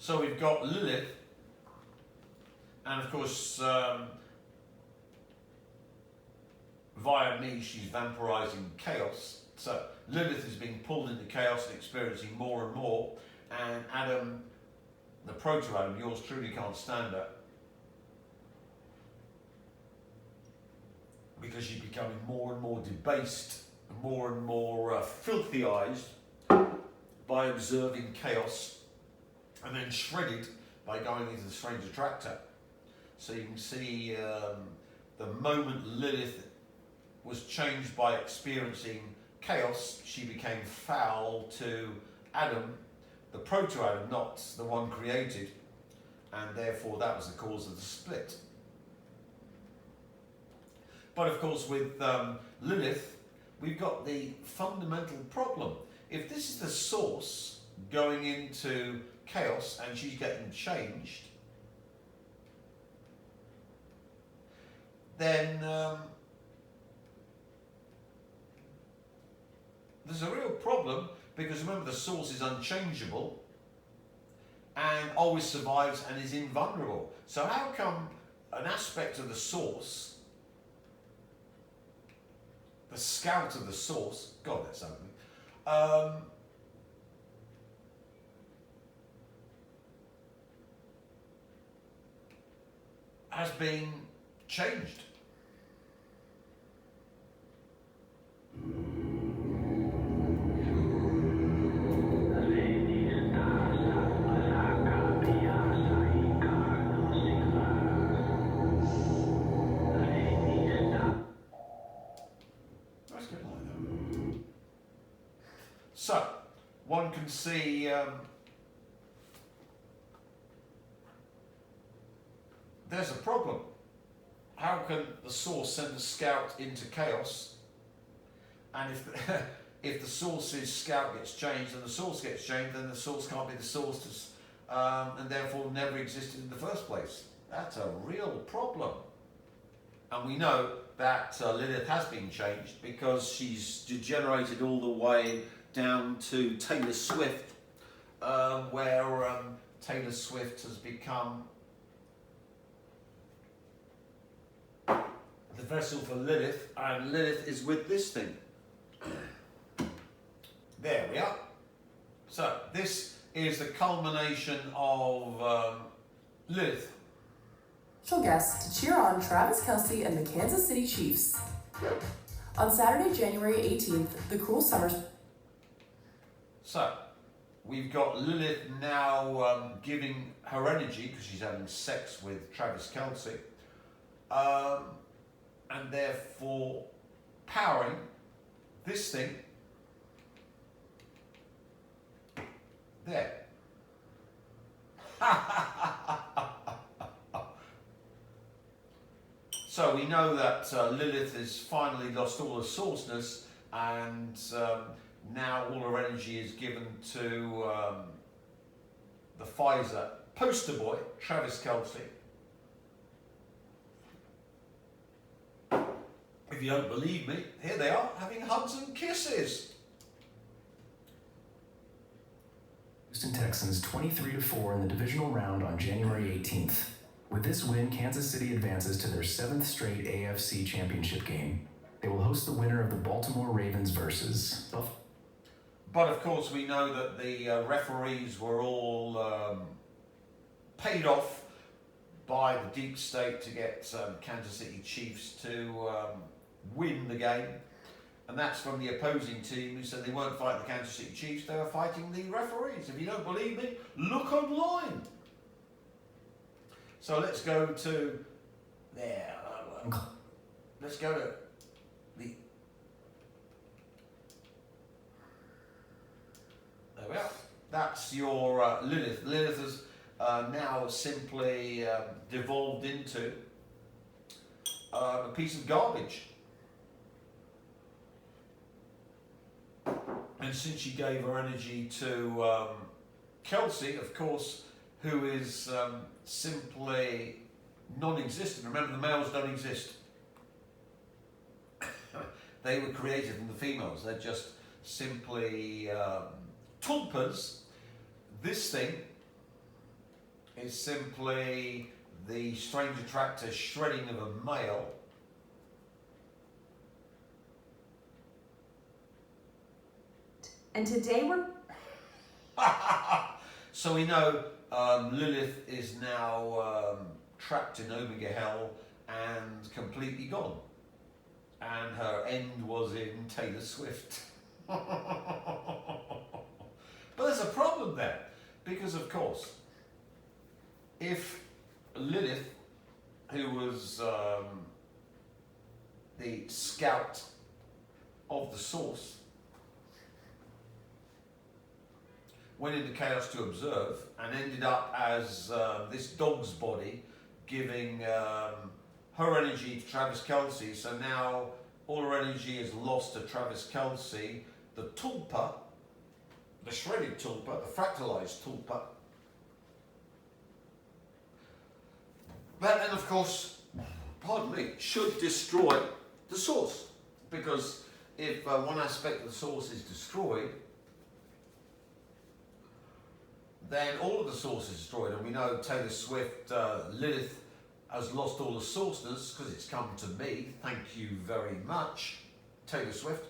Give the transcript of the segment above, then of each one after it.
So we've got Lilith, and of course, via me, she's vampirizing chaos. So Lilith is being pulled into chaos and experiencing more and more, and Adam, the proto-Adam, yours truly can't stand her, because she's becoming more and more debased, more and more filthyized by observing chaos, and then shredded by going into the strange attractor. So you can see the moment Lilith was changed by experiencing chaos, she became foul to Adam, the proto-Adam, not the one created, and therefore that was the cause of the split. But of course with Lilith, we've got the fundamental problem. If this is the source going into chaos and she's getting changed, then there's a real problem, because remember, the source is unchangeable and always survives and is invulnerable. So how come an aspect of the source, the scout of the source, God, that's ugly, has been changed? So, one can see there's a problem. How can the source send a scout into chaos? And if the source's scout gets changed and the source gets changed, then the source can't be the source and therefore never existed in the first place. That's a real problem. And we know that Lilith has been changed, because she's degenerated all the way down to Taylor Swift, where Taylor Swift has become the vessel for Lilith, and Lilith is with this thing. There we are. So this is the culmination of Lilith. Special guests to cheer on Travis Kelce and the Kansas City Chiefs. On Saturday, January 18th, the Cruel Summer. So, we've got Lilith now giving her energy, because she's having sex with Travis Kelce, and therefore powering this thing there. So we know that Lilith has finally lost all her sourceness, and now all her energy is given to the Pfizer poster boy, Travis Kelce. If you don't believe me, here they are, having hugs and kisses. Houston Texans 23-4 in the divisional round on January 18th. With this win, Kansas City advances to their 7th straight AFC championship game. They will host the winner of the Baltimore Ravens versus Buffalo. But of course we know that the referees were all paid off by the deep state to get Kansas City Chiefs to win the game. And that's from the opposing team, who said they weren't fighting the Kansas City Chiefs, they were fighting the referees. If you don't believe me, look online. So let's go to there. Let's go to the. There we are. That's your Lilith. Lilith has now simply devolved into a piece of garbage. And since she gave her energy to Kelce, of course, who is simply non-existent. Remember, the males don't exist. They were created from the females. They're just simply tulpas. This thing is simply the strange attractor shredding of a male. And today we're... So we know Lilith is now trapped in Omega Hell and completely gone. And her end was in Taylor Swift. But there's a problem there, because of course, if Lilith, who was the scout of the source, went into chaos to observe and ended up as this dog's body, giving her energy to Travis Kelce. So now all her energy is lost to Travis Kelce. The tulpa, the shredded tulpa, the fractalized tulpa. That then, of course, pardon me, should destroy the source. Because if one aspect of the source is destroyed, then all of the source is destroyed. And we know Taylor Swift, Lilith, has lost all the sourceness because it's come to me. Thank you very much, Taylor Swift.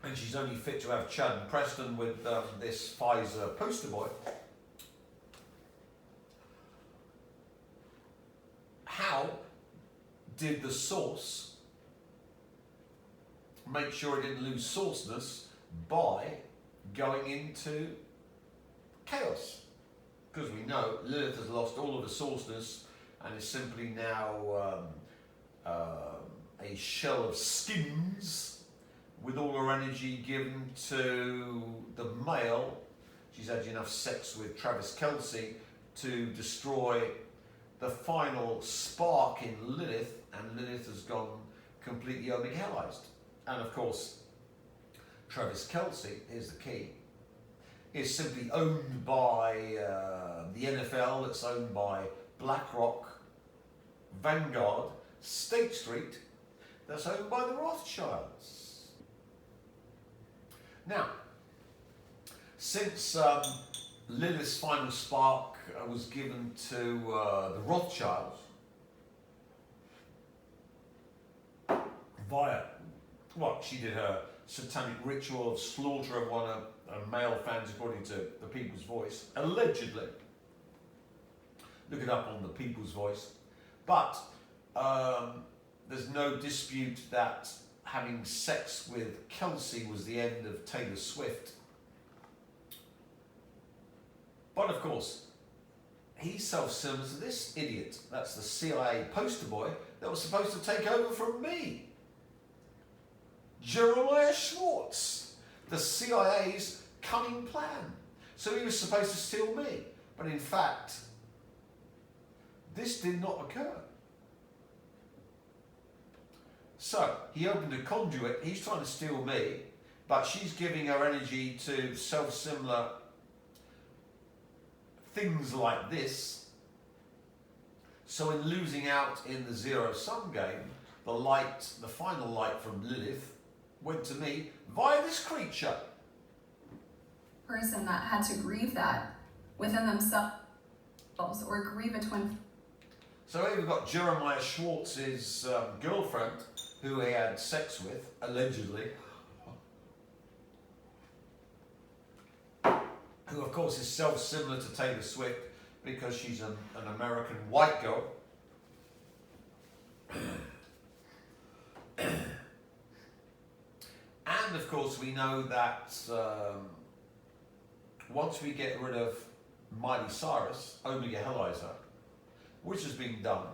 And she's only fit to have Chad and Preston with this Pfizer poster boy. How did the source make sure it didn't lose sourceness by going into chaos? Because we know Lilith has lost all of the sourceness and is simply now a shell of skins with all her energy given to the male. She's had enough sex with Travis Kelce to destroy the final spark in Lilith, and Lilith has gone completely Omega Hellized. And of course, Travis Kelce, here's the key, is simply owned by the NFL, that's owned by BlackRock, Vanguard, State Street, that's owned by the Rothschilds. Now, since Lilith's final spark was given to the Rothschilds via what she did, her satanic ritual of slaughter of one of her male fans, according to the People's Voice, allegedly. Look it up on the People's Voice. But there's no dispute that having sex with Kelce was the end of Taylor Swift. But of course, he's self-similar to this idiot. That's the CIA poster boy that was supposed to take over from me. Jeremiah Schwartz, the CIA's cunning plan. So he was supposed to steal me. But in fact, this did not occur. So he opened a conduit, he's trying to steal me, but she's giving her energy to self-similar things like this. So in losing out in the zero-sum game, the light, the final light from Lilith, went to me via this creature. person that had to grieve that within themselves or grieve a twin. So here we've got Jeremiah Schwartz's girlfriend, who he had sex with, allegedly, who of course is self-similar to Taylor Swift because she's an American white girl. And of course we know that once we get rid of Miley Cyrus, Omega Hellizer, which has been done,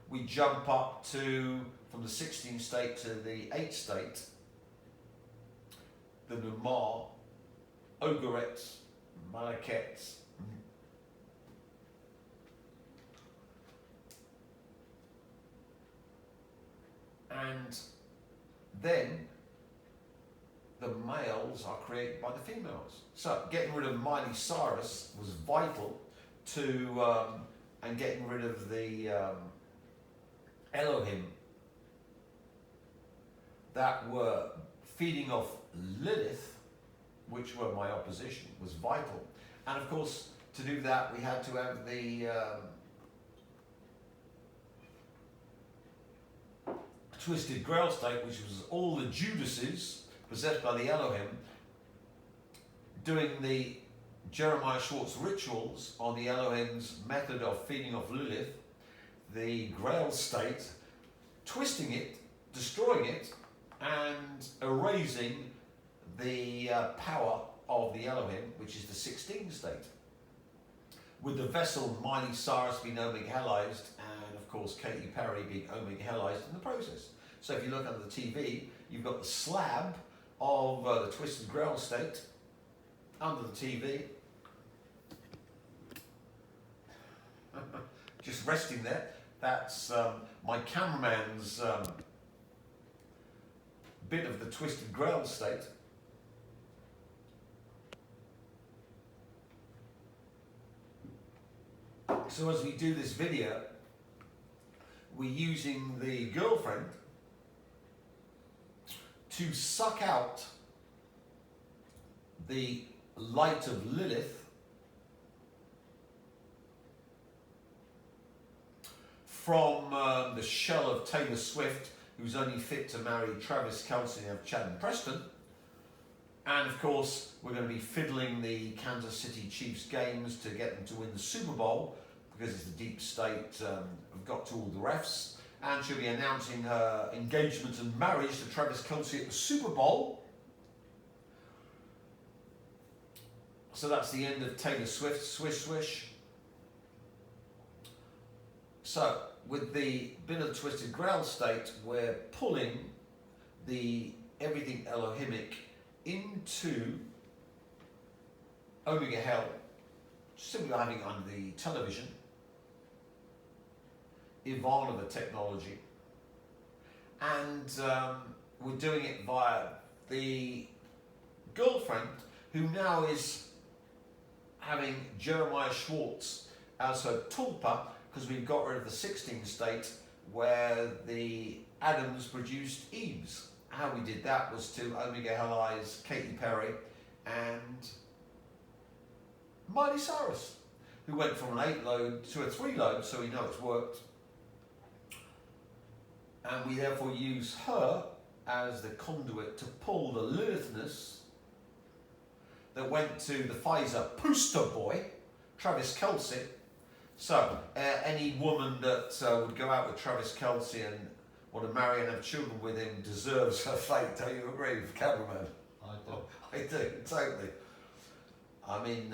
we jump up to, from the 16th state to the 8th state, the Numar, Ogerettes, Malakettes, and then the males are created by the females. So getting rid of Miley Cyrus was vital to, and getting rid of the Elohim that were feeding off Lilith which were my opposition, was vital. And of course, to do that, we had to have the Twisted Grail state, which was all the Judases possessed by the Elohim doing the Jeremiah Schwartz rituals on the Elohim's method of feeding off Lilith, the Grail state, twisting it, destroying it, and erasing the power of the Elohim, which is the 16 state. With the vessel Miley Cyrus being Omega Helized, and of course Katy Perry being Omega Helized in the process. So if you look under the TV, you've got the slab of the Twisted Grail state under the TV, just resting there. That's my cameraman's bit of the Twisted Grail state. So as we do this video, we're using the girlfriend to suck out the light of Lilith from the shell of Taylor Swift, who's only fit to marry Travis Kelce and have Chad Preston. And of course, we're going to be fiddling the Kansas City Chiefs games to get them to win the Super Bowl, because it's the deep state have got to all the refs. And she'll be announcing her engagement and marriage to Travis Kelce at the Super Bowl. So that's the end of Taylor Swift, swish swish. So with the bit of the Twisted Grail state, we're pulling the everything Elohimic into Omega Hell, simply by having it on the television, Ivana the technology, and we're doing it via the girlfriend, who now is having Jeremiah Schwartz as her tulpa, because we've got rid of the 16 state where the Adams produced Eves. How we did that was to Omega Hellize Katy Perry and Miley Cyrus, who went from an 8 load to a 3 load, so we know it's worked. And we therefore use her as the conduit to pull the Lilithness that went to the Pfizer poster boy, Travis Kelce. So any woman that would go out with Travis Kelce and want to marry and have children with him deserves her fate. Don't you agree, cameraman? I do. I do, totally. I mean,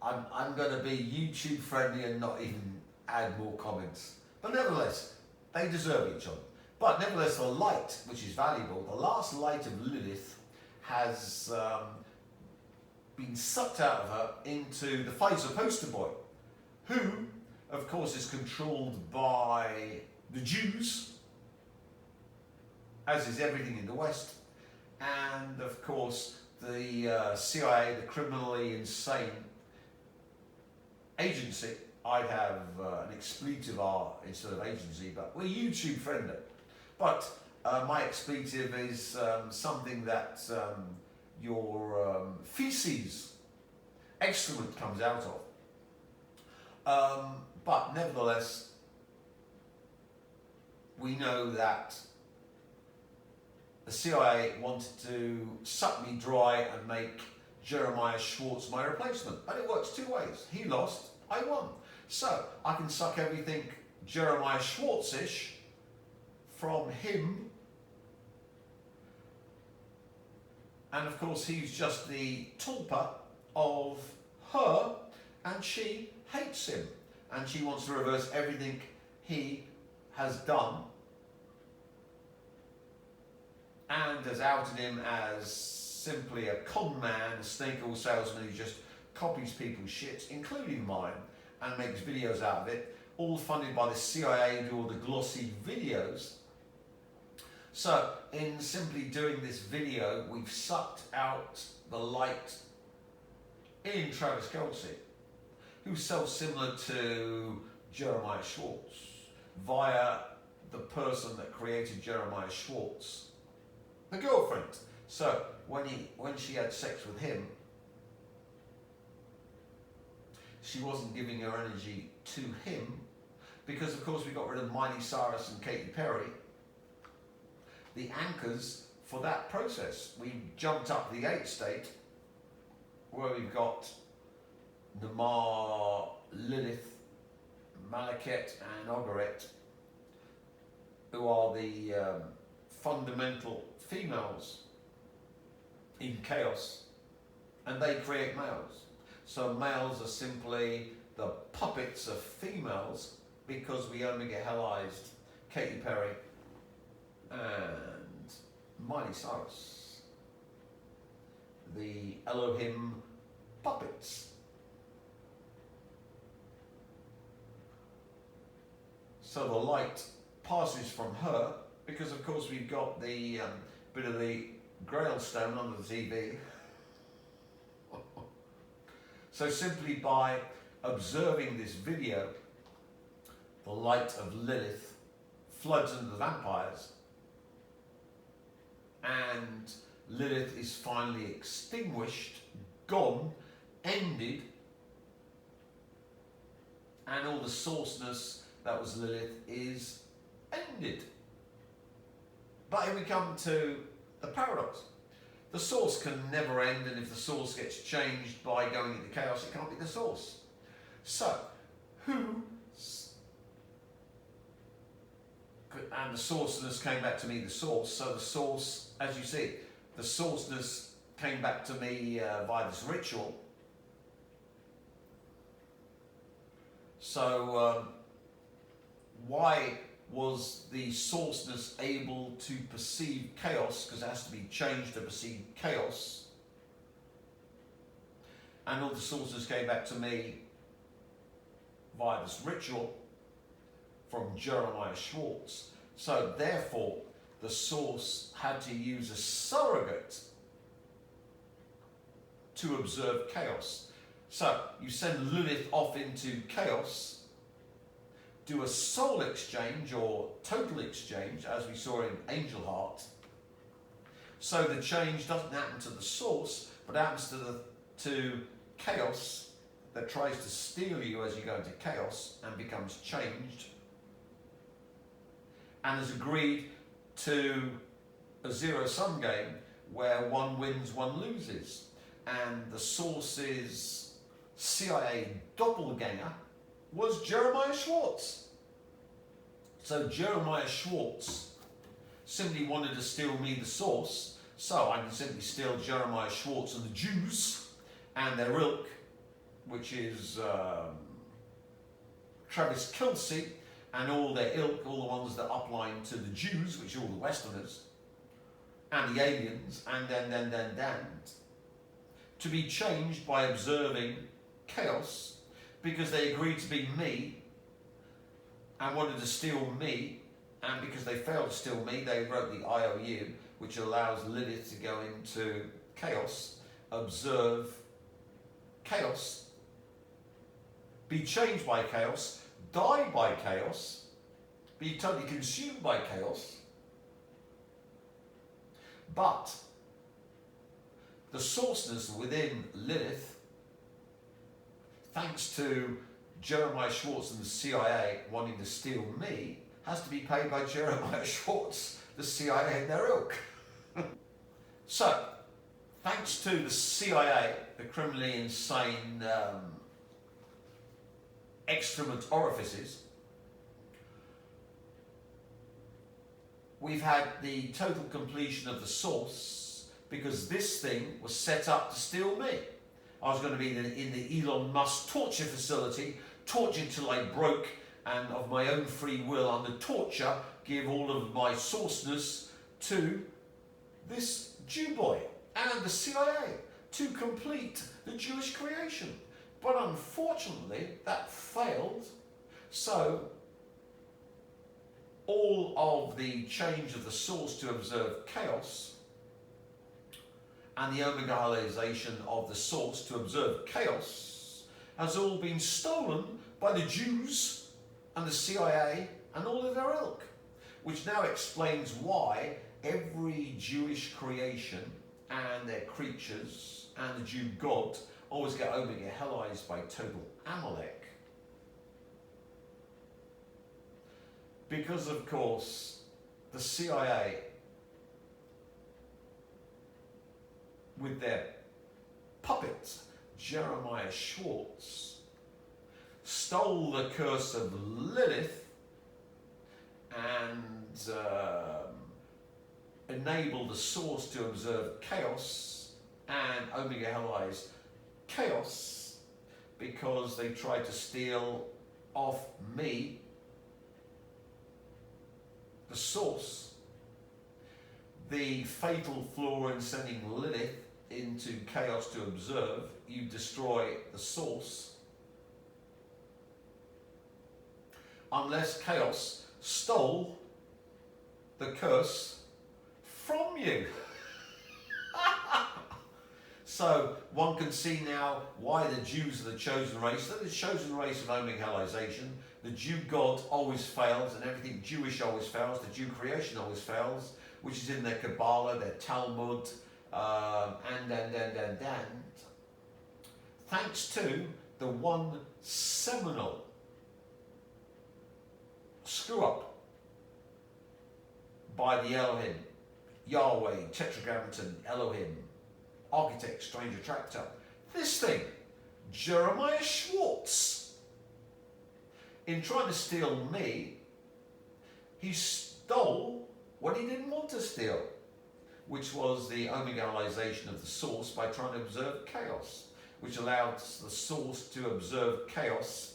I'm going to be YouTube friendly and not even add more comments. But nevertheless, they deserve each other. But nevertheless, the light, which is valuable, the last light of Lilith has been sucked out of her into the Pfizer poster boy, who, of course, is controlled by the Jews, as is everything in the West, and of course the CIA, the criminally insane agency. I'd have an expletive R instead of agency, but we're YouTube friendly. But my expletive is something that your feces, excrement comes out of. But nevertheless, we know that the CIA wanted to suck me dry and make Jeremiah Schwartz my replacement. And it works two ways. He lost, I won. So I can suck everything Jeremiah Schwartz-ish from him. And of course, he's just the tulpa of her, and she hates him. And she wants to reverse everything he has done, and has outed him as simply a con man, a snake oil salesman who just copies people's shit, including mine, and makes videos out of it, all funded by the CIA who do all the glossy videos. So, in simply doing this video, we've sucked out the light in Travis Kelce, who's so similar to Jeremiah Schwartz, via the person that created Jeremiah Schwartz, the girlfriend. So when she had sex with him, she wasn't giving her energy to him, because of course we got rid of Miley Cyrus and Katy Perry, the anchors for that process. We jumped up the 8th state, where we've got Namar, Lilith, Maleket and Ogaret, who are the fundamental females in chaos, and they create males. So males are simply the puppets of females, because we omega helized Katy Perry and Miley Cyrus, the Elohim puppets. So the light passes from her, because of course we've got the bit of the Grail stone under the TV. So simply by observing this video, the light of Lilith floods into the vampires, and Lilith is finally extinguished, gone, ended, and all the sourceness that was Lilith is ended. But here we come to the paradox. The source can never end, and if the source gets changed by going into chaos, it can't be the source. So, and the sourceness came back to me, the source. So the source, as you see, the sourceness came back to me via this ritual. So why was the sourceness able to perceive chaos? Because it has to be changed to perceive chaos. And all the sources came back to me via this ritual from Jeremiah Schwartz. So therefore, the source had to use a surrogate to observe chaos. So you send Lilith off into chaos, do a soul exchange or total exchange, as we saw in Angel Heart. So the change doesn't happen to the source, but happens to chaos that tries to steal you as you go into chaos and becomes changed, and has agreed to a zero-sum game where one wins, one loses. And the source's CIA doppelganger was Jeremiah Schwartz. So Jeremiah Schwartz simply wanted to steal me, the source, so I can simply steal Jeremiah Schwartz and the Jews and their ilk, which is Travis Kelce and all their ilk, all the ones that upline to the Jews, which are all the Westerners, and the aliens, and then, to be changed by observing chaos, because they agreed to be me and wanted to steal me, and because they failed to steal me, they wrote the IOU, which allows Lilith to go into chaos, observe chaos, be changed by chaos, die by chaos, be totally consumed by chaos. But the sourceness within Lilith, thanks to Jeremiah Schwartz and the CIA wanting to steal me, has to be paid by Jeremiah Schwartz, the CIA and their ilk. So, thanks to the CIA, the criminally insane excrement orifices, we've had the total completion of the source, because this thing was set up to steal me. I was going to be in the Elon Musk torture facility, tortured till I broke, and of my own free will under torture, give all of my sourceness to this Jew boy and the CIA to complete the Jewish creation. But unfortunately, that failed. So all of the change of the source to observe chaos and the omegalization of the source to observe chaos has all been stolen by the Jews and the CIA and all of their ilk, which now explains why every Jewish creation and their creatures and the Jew God always get omega helized by total Amalek. Because, of course, the CIA, with their puppet, Jeremiah Schwartz, stole the curse of Lilith and enabled the source to observe chaos and omega helized chaos because they tried to steal off me, the source. The fatal flaw in sending Lilith into chaos to observe, you destroy the source. Unless chaos stole the curse from you. So one can see now why the Jews are the chosen race. They're the chosen race of omega helization. The Jew God always fails, and everything Jewish always fails. The Jew creation always fails, which is in their Kabbalah, their Talmud, and. Thanks to the one seminal screw up by the Elohim, Yahweh, Tetragrammaton, Elohim, Architect, Strange Attractor. This thing, Jeremiah Schwartz, in trying to steal me, he stole what he didn't want to steal, which was the omega-helization of the source by trying to observe chaos, which allowed the source to observe chaos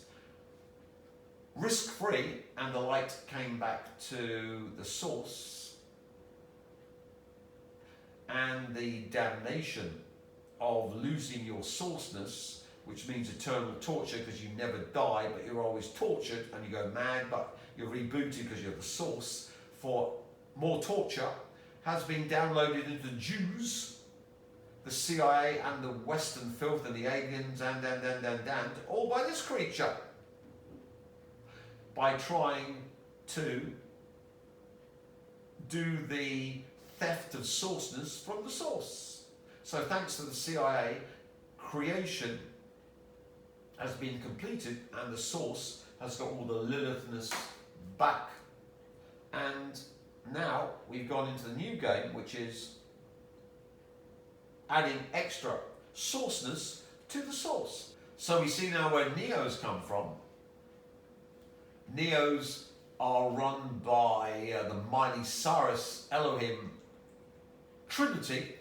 risk-free, and the light came back to the source. And the damnation of losing your sourceness, which means eternal torture because you never die, but you're always tortured and you go mad, but you're rebooted because you're the source for more torture, has been downloaded into Jews, the CIA and the Western filth and the aliens and all by this creature, by trying to do the theft of sourceness from the source. So thanks to the CIA, creation has been completed and the source has got all the Lilithness back. And now we've gone into the new game, which is adding extra sourceness to the source. So we see now where Neos come from. Neos are run by the mighty Cyrus Elohim Trinity.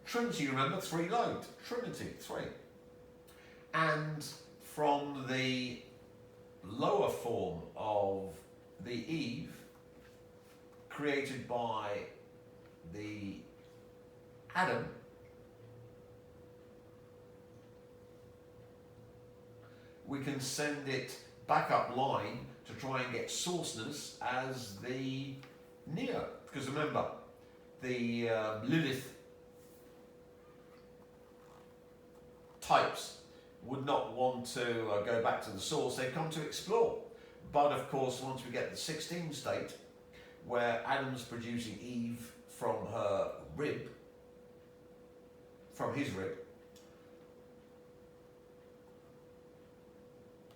Trinity, remember, 3 load. Trinity, 3. And from the lower form of the Eve, created by the Adam, we can send it back up line to try and get sourceness as the Neo. Because remember, the Lilith types would not want to go back to the source, they come to explore. But of course, once we get the 16 state, where Adam's producing Eve from her rib, from his rib,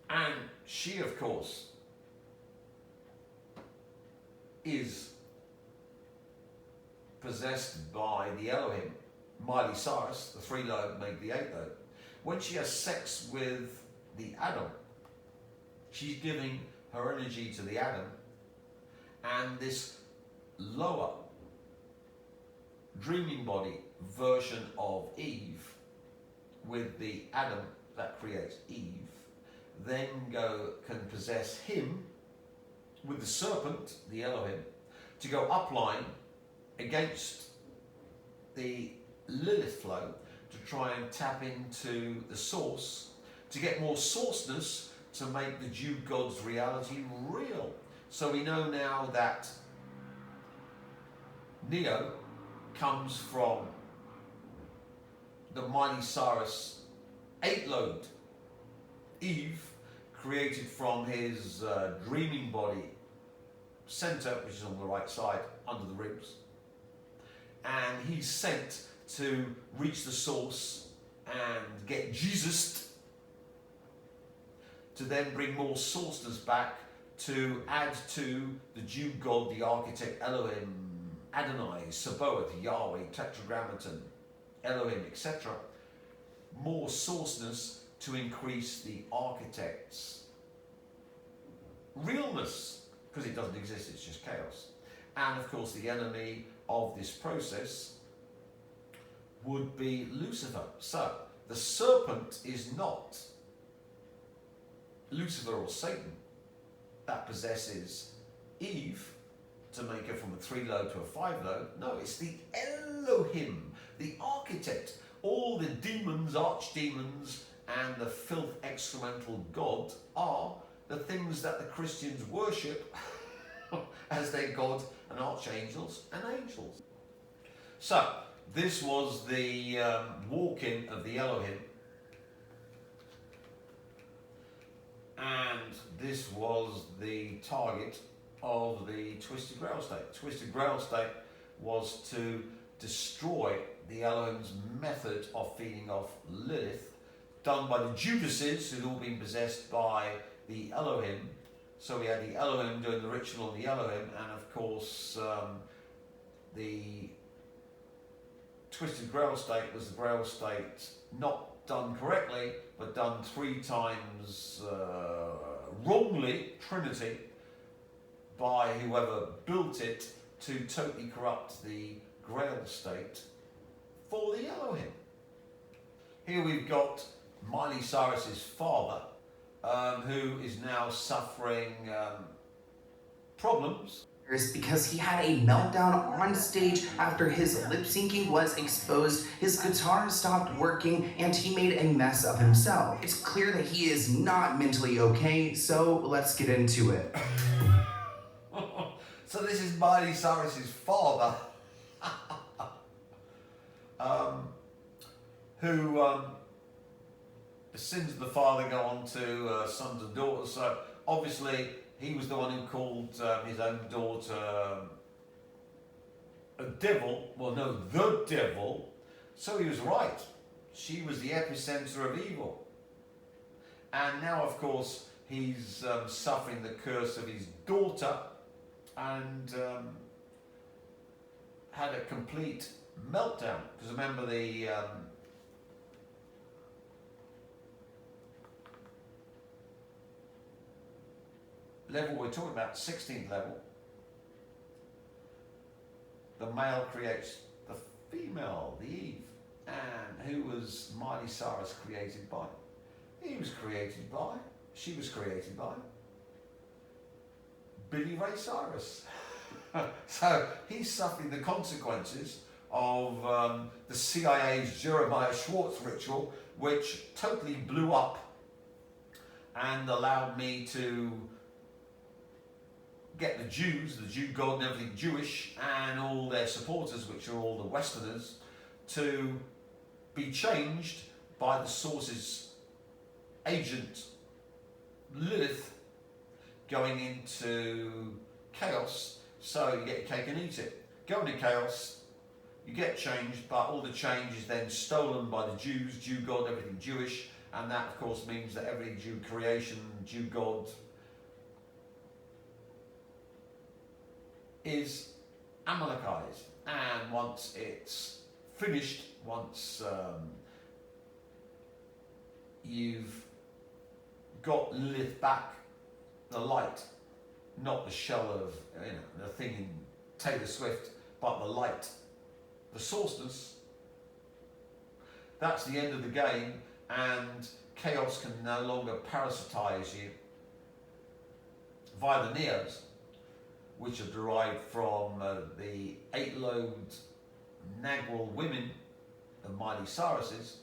and she, of course, is possessed by the Elohim, mighty Cyrus, the 3 load make the 8 load. When she has sex with the Adam, she's giving her energy to the Adam, and this lower dreaming body version of Eve with the Adam that creates Eve then can possess him with the serpent, the Elohim, to go upline against the Lilith flow to try and tap into the source, to get more sourceness to make the Jew God's reality real. So we know now that Neo comes from the mighty Cyrus 8 load Eve, created from his dreaming body center, which is on the right side under the ribs, and he's sent to reach the source and get Jesus to then bring more sourceness back to add to the Jew God, the architect Elohim, Adonai, Sabaoth, Yahweh, Tetragrammaton, Elohim, etc. More sourceness to increase the architect's realness, because it doesn't exist, it's just chaos. And of course the enemy of this process would be Lucifer. So the serpent is not Lucifer or Satan that possesses Eve to make her from a 3-lobe to a 5-lobe. No, it's the Elohim, the architect. All the demons, archdemons, and the filth excremental God are the things that the Christians worship as their God and archangels and angels. So, this was the walk-in of the Elohim. And this was the target of the Twisted Grail State. Twisted Grail State was to destroy the Elohim's method of feeding off Lilith, done by the Judases who'd all been possessed by the Elohim. So we had the Elohim doing the ritual on the Elohim, and of course the Twisted Grail State was the Grail State not done correctly, but done 3 times wrongly, Trinity, by whoever built it to totally corrupt the Grail State for the Elohim. Here we've got Miley Cyrus's father, who is now suffering problems. Because he had a meltdown on stage after his lip syncing was exposed, his guitar stopped working, and he made a mess of himself. It's clear that he is not mentally okay, so let's get into it. So this is Miley Cyrus's father, who the sins of the father go on to sons and daughters. So obviously he was the one who called his own daughter a devil. Well, no, the devil. So he was right. She was the epicenter of evil. And now, of course, he's suffering the curse of his daughter, and had a complete meltdown. Because remember the level we're talking about, 16th level, the male creates the female, the Eve. And who was Miley Cyrus created by? She was created by Billy Ray Cyrus. So he's suffering the consequences of the CIA's Jeremiah Schwartz ritual, which totally blew up and allowed me to get the Jews, the Jew God and everything Jewish, and all their supporters, which are all the Westerners, to be changed by the source's agent Lilith, going into chaos. So you get your cake and eat it. Go into chaos, you get changed, but all the change is then stolen by the Jews, Jew God, everything Jewish, and that of course means that every Jew creation, Jew God, is Amalekized. And once it's finished, once you've got Lilith back, the light, not the shell of the thing in Taylor Swift, but the light, the sourceness, that's the end of the game, and chaos can no longer parasitize you via the neos, which are derived from the 8-lobed Nagwal women of Miley Cyrus's.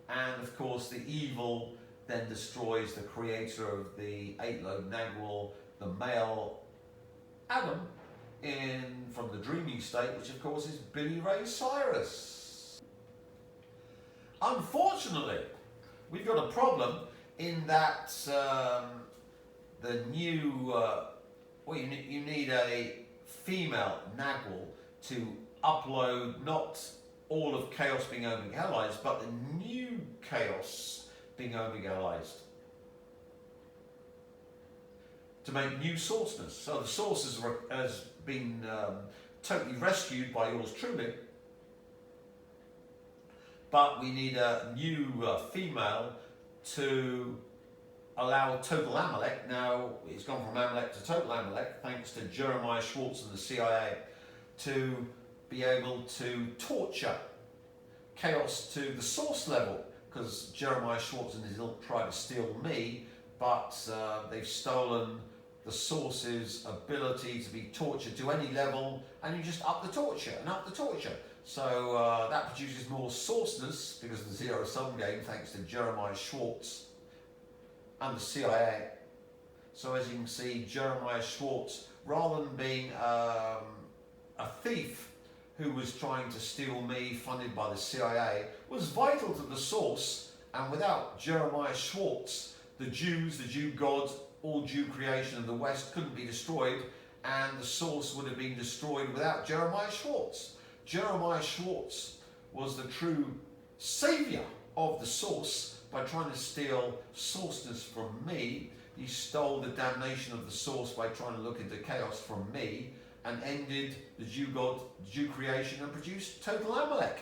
And of course the evil then destroys the creator of the 8-lobed Nagwal, the male Adam, from the dreaming state, which of course is Billy Ray Cyrus. Unfortunately, we've got a problem in that the new, you need a female Nagwal to upload not all of Chaos being omega-halized, but the new Chaos being omega-halized to make new sourceness. So the source has been totally rescued by yours truly, but we need a new female to allow Total Amalek. Now it's gone from Amalek to Total Amalek thanks to Jeremiah Schwartz and the CIA, to be able to torture Chaos to the source level, because Jeremiah Schwartz and his ilk tried to steal me, but they've stolen the source's ability to be tortured to any level, and you just up the torture and up the torture. So that produces more sourceness because of the zero-sum game, thanks to Jeremiah Schwartz and the CIA. So as you can see, Jeremiah Schwartz, rather than being a thief who was trying to steal me, funded by the CIA, was vital to the source, and without Jeremiah Schwartz, the Jews, the Jew God, all Jew creation of the West couldn't be destroyed, and the source would have been destroyed without Jeremiah Schwartz. Jeremiah Schwartz was the true saviour of the source by trying to steal sourceness from me. He stole the damnation of the source by trying to look into chaos from me, and ended the Jew God, Jew creation, and produced Total Amalek.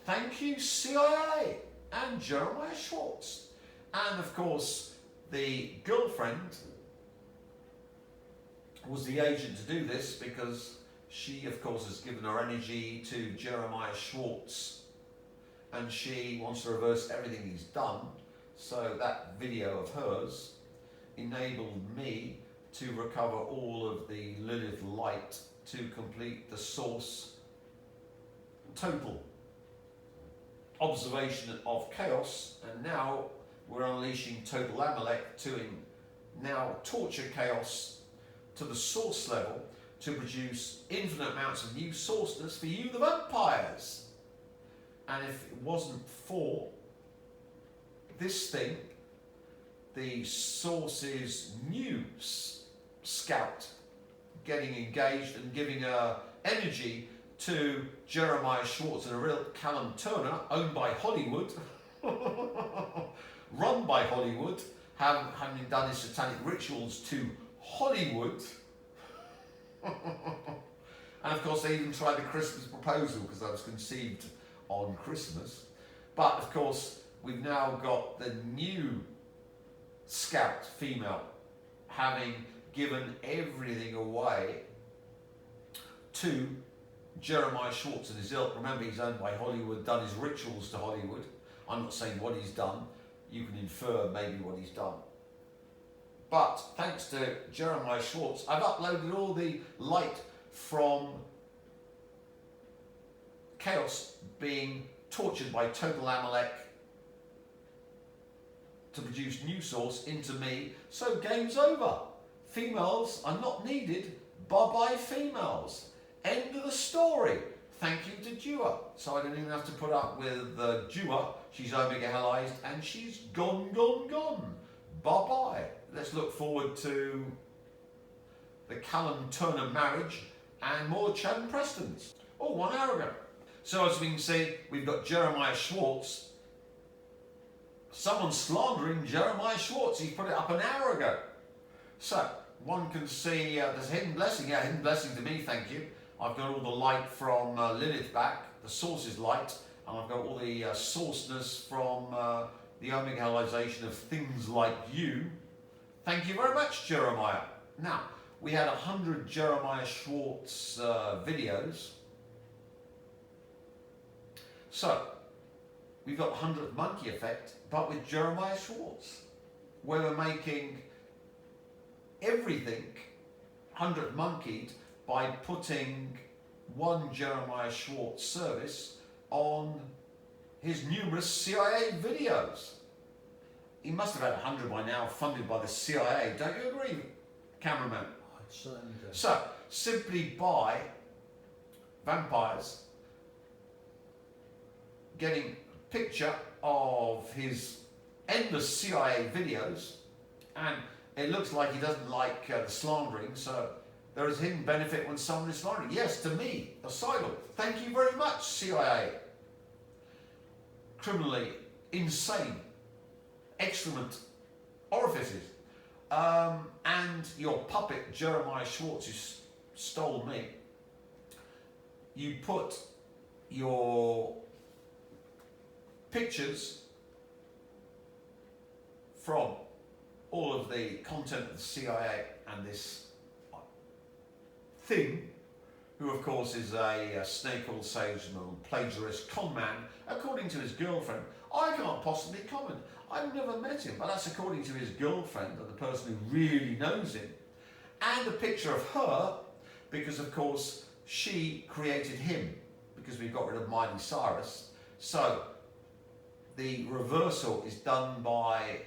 Thank you, CIA and Jeremiah Schwartz. And of course, the girlfriend was the agent to do this, because she, of course, has given her energy to Jeremiah Schwartz, and she wants to reverse everything he's done. So that video of hers enabled me to recover all of the Lilith light to complete the source total observation of chaos, and now we're unleashing Total Amalek to now torture chaos to the source level to produce infinite amounts of new sourceness for you, the vampires. And if it wasn't for this thing, the source's new scout getting engaged and giving energy to Jeremiah Schwartz and a real Callum Turner, owned by Hollywood, run by Hollywood, having done his satanic rituals to Hollywood. And of course they even tried the Christmas proposal, because I was conceived on Christmas. But of course we've now got the new scout female, having given everything away to Jeremiah Schwartz and his ilk. Remember, he's owned by Hollywood, done his rituals to Hollywood. I'm not saying what he's done, you can infer maybe what he's done. But thanks to Jeremiah Schwartz, I've uploaded all the light from chaos being tortured by Total Amalek to produce new source into me. So game's over. Females are not needed. Bye-bye females. End of the story. Thank you to Dua. So I don't even have to put up with Dua. She's omega-halized and she's gone, gone, gone. Bye-bye. Let's look forward to the Callum Turner marriage and more Chad and Prestons. Oh, 1 hour ago. So as we can see, we've got Jeremiah Schwartz. Someone's slandering Jeremiah Schwartz. He put it up an hour ago. So one can see there's a hidden blessing. Yeah, hidden blessing to me, thank you. I've got all the light from Lilith back, the source's light, and I've got all the sourceness from the omega-halization of things like you. Thank you very much, Jeremiah. Now, we had 100 Jeremiah Schwartz videos. So, we've got 100th monkey effect, but with Jeremiah Schwartz, where we're making everything 100th monkeyed by putting one Jeremiah Schwartz service on his numerous CIA videos. He must have had 100 by now, funded by the CIA. Don't you agree, cameraman? I certainly do. So, simply by vampires getting a picture of his endless CIA videos, and it looks like he doesn't like the slandering, so There is a hidden benefit when someone is lying. Yes, to me, a Psi-Lord. Thank you very much, CIA. Criminally insane excrement orifices. And your puppet, Jeremiah Schwartz, who stole me, you put your pictures from all of the content of the CIA and this thing, who of course is a snake oil salesman, plagiarist, con man, according to his girlfriend. I can't possibly comment. I've never met him, but that's according to his girlfriend, or the person who really knows him. And a picture of her, because of course she created him, because we got rid of Miley Cyrus. So the reversal is done by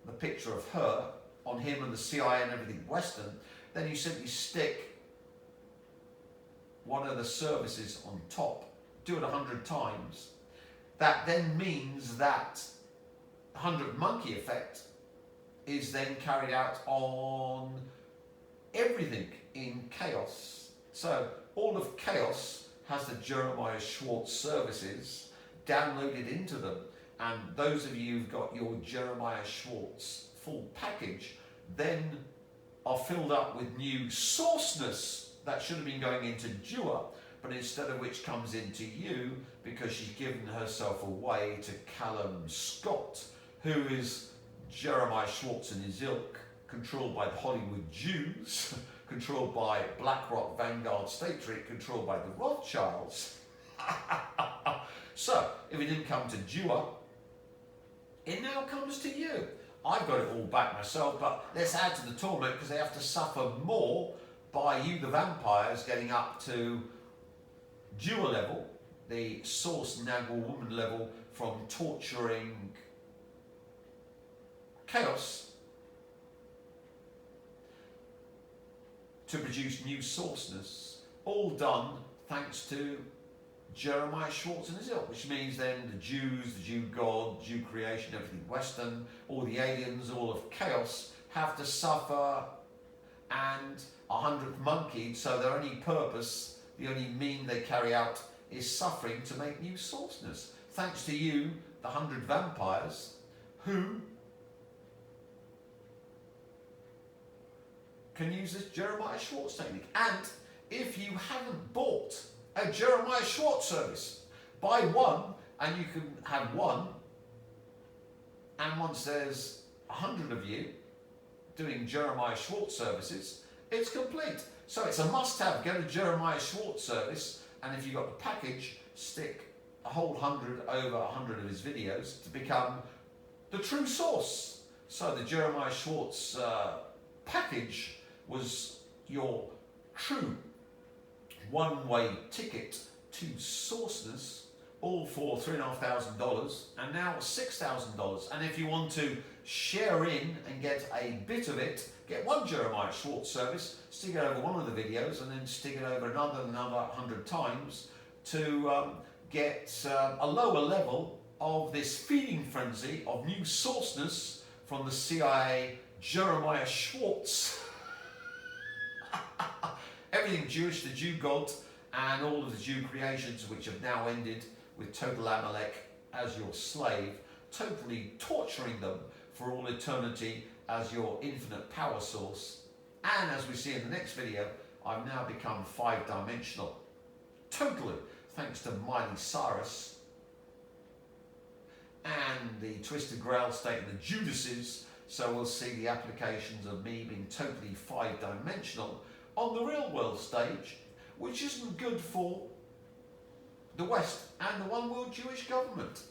the picture of her on him and the CIA and everything Western. Then you simply stick one of the services on top, do it 100 times. That then means that 100 monkey effect is then carried out on everything in Chaos. So all of Chaos has the Jeremiah Schwartz services downloaded into them, and those of you who've got your Jeremiah Schwartz full package then are filled up with new sourceness that should have been going into Dua, but instead of which comes into you because she's given herself away to Callum Scott, who is Jeremiah Schwartz and his ilk, controlled by the Hollywood Jews, controlled by BlackRock, Vanguard, State Street, controlled by the Rothschilds. So, if it didn't come to Dua, it now comes to you. I've got it all back myself, but let's add to the torment because they have to suffer more by you, the vampires, getting up to Dua level, the source Nagwal woman level, from torturing Chaos to produce new sourceness, all done thanks to Jeremiah Schwartz and his ilk, which means then the Jews, the Jew God, Jew creation, everything Western, all the aliens, all of Chaos have to suffer and 100th monkeyed, so their only purpose, the only mean they carry out is suffering to make new sourceness. Thanks to you, the 100 vampires, who can use this Jeremiah Schwartz technique. And if you haven't bought a Jeremiah Schwartz service, buy one and you can have one, and once there's 100 of you doing Jeremiah Schwartz services, it's complete. So it's a must-have. Get a Jeremiah Schwartz service, and if you've got the package, stick a whole 100 over 100 of his videos to become the true source. So the Jeremiah Schwartz package was your true one-way ticket to sourceness, all for $3,500 and now $6,000. And if you want to share in and get a bit of it, get one Jeremiah Schwartz service, stick it over one of the videos, and then stick it over another 100 times to get a lower level of this feeding frenzy of new sourceness from the CIA Jeremiah Schwartz. Everything Jewish, the Jew God, and all of the Jew creations, which have now ended with total Amalek as your slave, totally torturing them for all eternity as your infinite power source. And as we see in the next video, I've now become 5-dimensional. Totally, thanks to Miley Cyrus and the Twisted Grail State and the Judases. So we'll see the applications of me being totally 5-dimensional on the real world stage, which isn't good for the West and the one world Jewish government.